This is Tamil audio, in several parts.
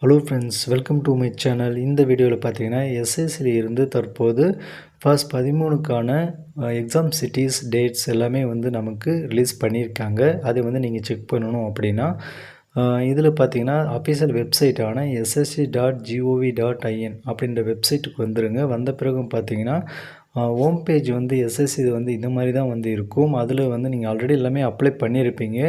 Hello friends, welcome to my channel. இந்த வீடியோவில் பார்த்தீங்கன்னா எஸ்எஸ்சியில் இருந்து தற்போது ஃபர்ஸ்ட் 13க்கான எக்ஸாம் சிட்டிஸ் டேட்ஸ் எல்லாமே வந்து நமக்கு ரிலீஸ் பண்ணியிருக்காங்க. அதை வந்து நீங்கள் செக் பண்ணணும் அப்படின்னா இதில் பார்த்தீங்கன்னா அஃபிஷியல் வெப்சைட்டான ssc.gov.in அப்படின்ற வெப்சைட்டுக்கு வந்துடுங்க. வந்த பிறகும் பார்த்தீங்கன்னா ஹோம் பேஜ் வந்து எஸ்எஸ்சி வந்து இந்த மாதிரி தான் வந்து இருக்கும். அதில் வந்து நீங்கள் ஆல்ரெடி எல்லாமே அப்ளை பண்ணியிருப்பீங்க.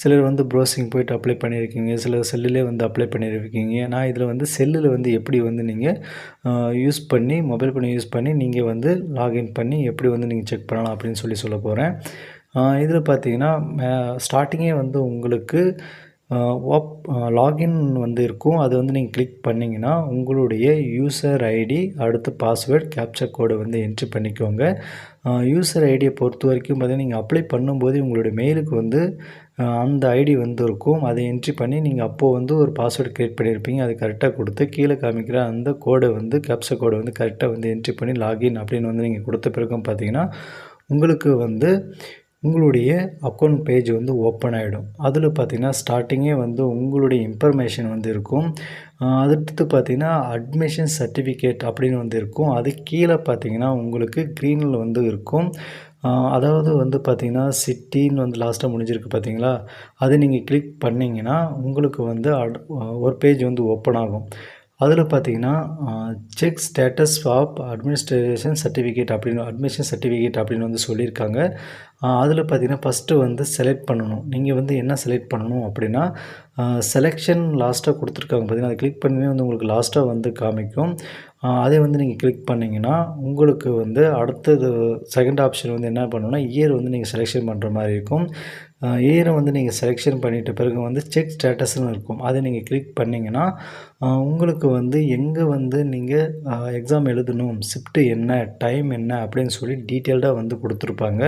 சிலர் வந்து ப்ரௌசிங் போய்ட்டு அப்ளை பண்ணியிருக்கீங்க, சிலர் செல்லுலேயே வந்து அப்ளை பண்ணியிருக்கீங்க. நான் இதில் வந்து செல்லில் வந்து எப்படி வந்து நீங்கள் யூஸ் பண்ணி மொபைல் ஃபோனை யூஸ் பண்ணி நீங்கள் வந்து லாகின் பண்ணி எப்படி வந்து நீங்கள் செக் பண்ணலாம் அப்படின்னு சொல்ல போகிறேன். இதில் பார்த்தீங்கன்னா ஸ்டார்டிங்கே வந்து உங்களுக்கு லாகின் வந்து இருக்கும். அது வந்து நீங்கள் கிளிக் பண்ணிங்கன்னா உங்களுடைய யூசர் ஐடி அடுத்து பாஸ்வேர்ட் கேப்சர் கோடை வந்து என்ட்ரி பண்ணிக்கோங்க. யூசர் ஐடியை பொறுத்த வரைக்கும் பார்த்தீங்கன்னா நீங்கள் அப்ளை பண்ணும்போது உங்களுடைய மெயிலுக்கு வந்து அந்த ஐடி வந்து இருக்கும். அதை என்ட்ரி பண்ணி நீங்கள் அப்போது வந்து ஒரு பாஸ்வேர்டு க்ரியேட் பண்ணியிருப்பீங்க. அது கரெக்டாக கொடுத்து கீழே காமிக்கிற அந்த கோடை வந்து கேப்சர் கோடை வந்து கரெக்டாக வந்து என்ட்ரி பண்ணி லாகின் அப்படின்னு வந்து நீங்கள் கொடுத்த பிறகும் பார்த்தீங்கன்னா உங்களுக்கு வந்து உங்களுடைய அக்கௌண்ட் பேஜ் வந்து ஓப்பன் ஆகிடும். அதில் பார்த்திங்கன்னா ஸ்டார்டிங்கே வந்து உங்களுடைய இன்ஃபர்மேஷன் வந்து இருக்கும். அடுத்து பார்த்திங்கன்னா அட்மிஷன் சர்டிஃபிகேட் அப்படின்னு வந்து இருக்கும். அது கீழே பார்த்திங்கன்னா உங்களுக்கு க்ரீனில் வந்து இருக்கும். அதாவது வந்து பார்த்திங்கன்னா சிட்டின்னு வந்து லாஸ்ட்டாக முடிஞ்சிருக்கு பார்த்தீங்களா, அதை நீங்கள் கிளிக் பண்ணிங்கன்னா உங்களுக்கு வந்து ஒரு பேஜ் வந்து ஓப்பன் ஆகும். அதில் பார்த்தீங்கன்னா check status of administration certificate அப்படின்னு வந்து சொல்லியிருக்காங்க. அதில் பார்த்தீங்கன்னா ஃபஸ்ட்டு வந்து செலக்ட் பண்ணணும். நீங்கள் வந்து என்ன செலக்ட் பண்ணணும் அப்படின்னா செலெக்ஷன் லாஸ்ட்டாக கொடுத்துருக்காங்க பார்த்தீங்கன்னா, அதை கிளிக் பண்ணி வந்து உங்களுக்கு லாஸ்ட்டாக வந்து காமிக்கும். அதை வந்து நீங்கள் கிளிக் பண்ணிங்கன்னா உங்களுக்கு வந்து அடுத்தது செகண்ட் ஆப்ஷன் வந்து என்ன பண்ணணும்னா இயர் வந்து நீங்கள் செலெக்ஷன் பண்ணுற மாதிரி இருக்கும். இயரை வந்து நீங்கள் செலெக்ஷன் பண்ணிட்ட பிறகு வந்து செக் ஸ்டேட்டஸ்னு இருக்கும். அதை நீங்கள் கிளிக் பண்ணிங்கன்னா உங்களுக்கு வந்து எங்கே வந்து நீங்கள் எக்ஸாம் எழுதணும், ஷிஃப்ட்டு என்ன, டைம் என்ன அப்படின்னு சொல்லி டீட்டெயில்டாக வந்து கொடுத்துருப்பாங்க.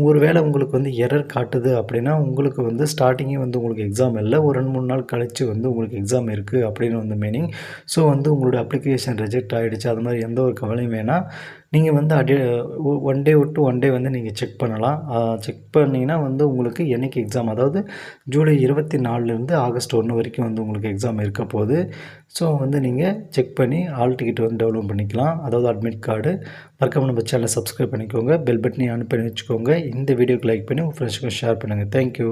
ஒரு வேளை உங்களுக்கு வந்து எரர் காட்டுது அப்படின்னா உங்களுக்கு வந்து ஸ்டார்டிங்கே வந்து உங்களுக்கு எக்ஸாம் இல்லை, ஒரு 2-3 நாள் கழித்து வந்து உங்களுக்கு எக்ஸாம் இருக்குது அப்படின்னு வந்து மீனிங். ஸோ வந்து உங்களோட அப்ளிகேஷன் ரிஜெக்ட் ஆகிடுச்சு, அது மாதிரி எந்த ஒரு கவலையும் வேணாம். நீங்கள் வந்து ஒன் டே விட்டு ஒன் டே வந்து நீங்கள் செக் பண்ணலாம். செக் பண்ணிங்கன்னா வந்து உங்களுக்கு என்றைக்கு எக்ஸாம், அதாவது ஜூலை 24லேருந்து ஆகஸ்ட் 1 வரைக்கும் வந்து உங்களுக்கு எக்ஸாம் இருக்க போகுது. ஸோ வந்து நீங்கள் செக் பண்ணி ஆல் டிக்கெட் வந்து டவுன்லோட் பண்ணிக்கலாம், அதாவது அட்மிட் கார்டு. மறக்காமல் நம்ம சேனலை சப்ஸ்கிரைப் பண்ணிக்கோங்க, பெல் பட்டனையும் ஆன் பண்ணி வச்சுக்கோங்க. இந்த வீடியோக்கு லைக் பண்ணி உங்கள் ஃப்ரெண்ட்ஸுக்கும் ஷேர் பண்ணுங்கள். தேங்க்யூ.